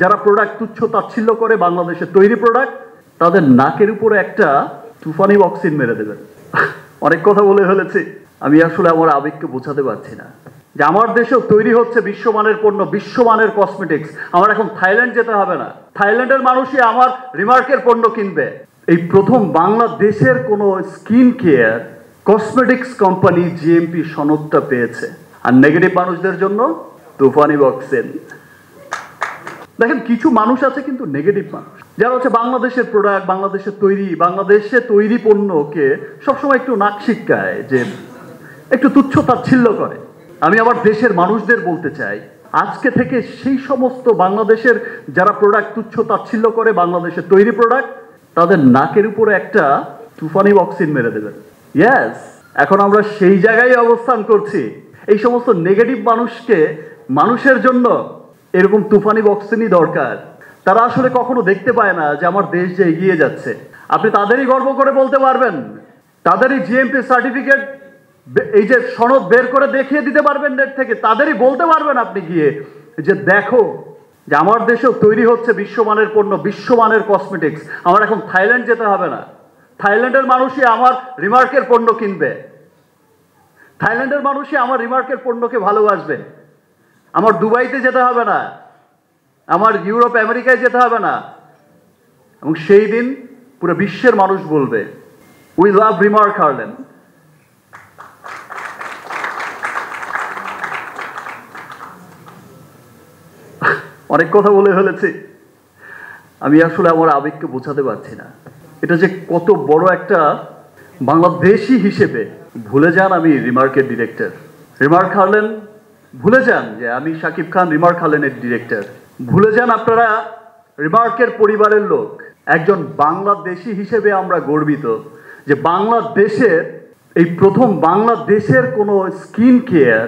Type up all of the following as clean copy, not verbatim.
যারা প্রোডাক্ট তুচ্ছ তাচ্ছিল্য করে বাংলাদেশের তৈরি প্রোডাক্ট, তাদের নাকের উপরে একটা তুফানি বক্সিন মেরে দেবেন। অনেক কথা বলে ফেলেছি, আমি আসলে আমার আবেগকে বোঝাতে পারছি না যে আমার দেশেও তৈরি হচ্ছে বিশ্বমানের পণ্য, বিশ্বমানের কসমেটিক্স। আমার এখন থাইল্যান্ড যেতে হবে না, থাইল্যান্ডের মানুষই আমার রিমার্কের পণ্য কিনবে। এই প্রথম বাংলাদেশের কোনো skin care cosmetics company GMP সনদটা পেয়েছে। আর নেগেটিভ মানুষদের জন্য তুফানি বক্সিন। দেখেন, কিছু মানুষ আছে কিন্তু নেগেটিভ মানুষ, যারা হচ্ছে বাংলাদেশের প্রোডাক্ট, বাংলাদেশের তৈরি, বাংলাদেশে তৈরি পণ্যকে সবসময় একটু নাক শিটকায়, যে একটু তুচ্ছ তাচ্ছিল্য করে। আমি আমার দেশের মানুষদের বলতে চাই, আজকে থেকে সেই সমস্ত বাংলাদেশের যারা প্রোডাক্ট তুচ্ছ তাচ্ছিল্য করে বাংলাদেশের তৈরি প্রোডাক্ট, তাদের নাকের উপরে একটা তুফানি বক্সিন মেরে দেবেন। ইয়েস, এখন আমরা সেই জায়গায় অবস্থান করছি। এই সমস্ত নেগেটিভ মানুষকে, মানুষের জন্য এরকম তুফানি বক্সিনই দরকার। তারা আসলে কখনো দেখতে পায় না যে আমার দেশ যে এগিয়ে যাচ্ছে। আপনি তাদেরই গর্ব করে বলতে পারবেন, তাদেরই জিএমপি সার্টিফিকেট, এই যে সনদ বের করে দেখিয়ে দিতে পারবেন নেট থেকে, তাদেরই বলতে পারবেন আপনি গিয়ে যে দেখো যে আমার দেশেও তৈরি হচ্ছে বিশ্বমানের পণ্য, বিশ্বমানের কসমেটিক্স। আমার এখন থাইল্যান্ড যেতে হবে না, থাইল্যান্ডের মানুষই আমার রিমার্কের পণ্য কিনবে, থাইল্যান্ডের মানুষই আমার রিমার্কের পণ্যকে ভালোবাসবে। আমার দুবাইতে যেতে হবে না, আমার ইউরোপ আমেরিকায় যেতে হবে না। এবং সেই দিন পুরো বিশ্বের মানুষ বলবে উই লাভ রিমার্ক হার্লেন। অনেক কথা বলে ফেলেছি, আমি আসলে আমার আবেগকে বোঝাতে পারছি না। এটা যে কত বড় একটা বাংলাদেশি হিসেবে ভুলে যান আমি রিমার্কের ডিরেক্টর, রিমার্ক হার্লেন। ভুলে যান যে আমি শাকিব খান রিমার্ক হার্লেনের ডিরেক্টর। ভুলে যান আপনারা রিমার্কের পরিবারের লোক। একজন বাংলাদেশি হিসেবে আমরা গর্বিত যে বাংলাদেশের এই প্রথম বাংলাদেশের কোনো skin care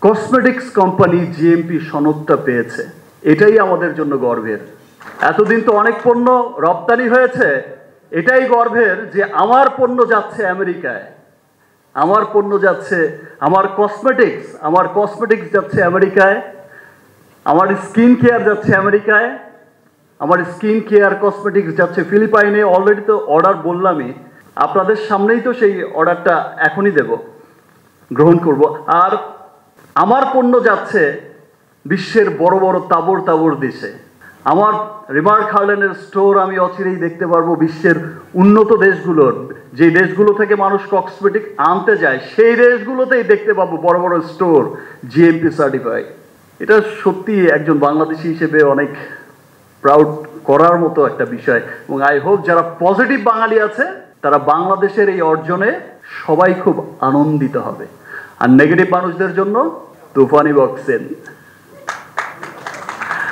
cosmetics company GMP সনদটা পেয়েছে। এটাই আমাদের জন্য গর্বের। এতদিন তো অনেক পণ্য রপ্তানি হয়েছে, এটাই গর্বের যে আমার পণ্য যাচ্ছে আমেরিকায়, আমার পণ্য যাচ্ছে, আমার কসমেটিক্স যাচ্ছে আমেরিকায়, আমার স্কিন কেয়ার যাচ্ছে আমেরিকায়, আমার স্কিন কেয়ার কসমেটিক্স যাচ্ছে ফিলিপাইনে। অলরেডি তো অর্ডার বললামই, আপনাদের সামনেই তো সেই অর্ডারটা এখনই দেব, গ্রহণ করব। আর আমার পণ্য যাচ্ছে বিশ্বের বড় বড় তাবড় তাবড় দেশে। আমার রিমার্ক হার্লেনের স্টোর আমি অচিরেই দেখতে পারবো বিশ্বের উন্নত দেশগুলোর, যে দেশগুলো থেকে মানুষ কসমেটিক আনতে যায়, সেই দেশগুলোতেই দেখতে পাবো বড় বড় স্টোর জিএমপি সার্টিফাইড। এটা সত্যি একজন বাংলাদেশি হিসেবে অনেক প্রাউড করার মতো একটা বিষয়। এবং আই হোপ যারা পজিটিভ বাঙালি আছে তারা বাংলাদেশের এই অর্জনে সবাই খুব আনন্দিত হবে। আর নেগেটিভ মানুষদের জন্য তুফানি বক্সিন।